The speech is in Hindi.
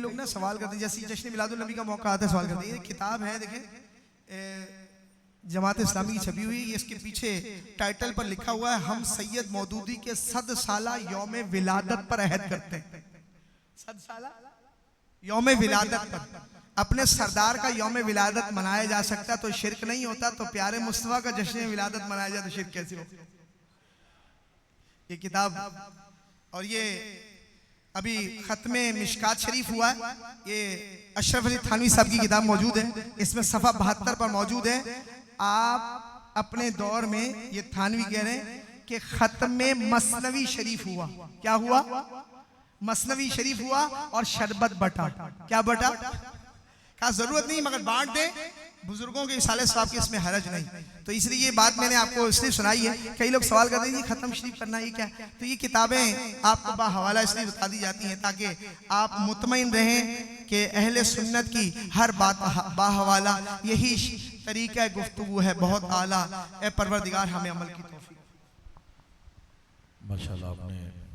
लोग ना सवाल करते हैं, जैसे जश्न मिलादुल नबी का मौका आता है सवाल करते हैं। ये किताब है देखें, जमात इस्लामी की छपी हुई, इसके पीछे टाइटल पर लिखा हुआ है हम सैयद मौदूदी के 100 साला यौम विलादत पर अहद करते हैं। 100 साला यौम विलादत पर अपने सरदार का यौम विलादत मनाया जा सकता तो शिरक नहीं होता, तो प्यारे मुस्तफा का जश्न विलादत मनाया जाए तो शिरक कैसे हो। ये किताब और ये अभी खत्मे मिशकात शरीफ हुआ है, ये अशरफ अली थानवी साहब की किताब मौजूद है, इसमें सफ़ा 72 पर मौजूद है। आप अपने दौर में ये थानवी कह रहे हैं कि खत्मे मसनवी शरीफ हुआ। क्या हुआ? मसनवी शरीफ हुआ और शरबत बटा। क्या बटा? कहा जरूरत नहीं मगर बांट दे बुजुर्गों के इसाले सवाब के, इसमें हरज नहीं। तो इसलिए ये बात मैंने आपको इसलिए सुनाई है। कई लोग सवाल करते हैं खत्म शरीफ करना ये क्या? तो ये किताबें आपको बाहवाला इसलिए बता दी जाती हैं ताकि आप मुतमईन रहें कि अहले सुन्नत की हर बात बाहवाला, यही तरीका गुफ्तगू है बहुत आला। ए परवरदिगार हमें अमल की तौफीक। माशाअल्लाह आपने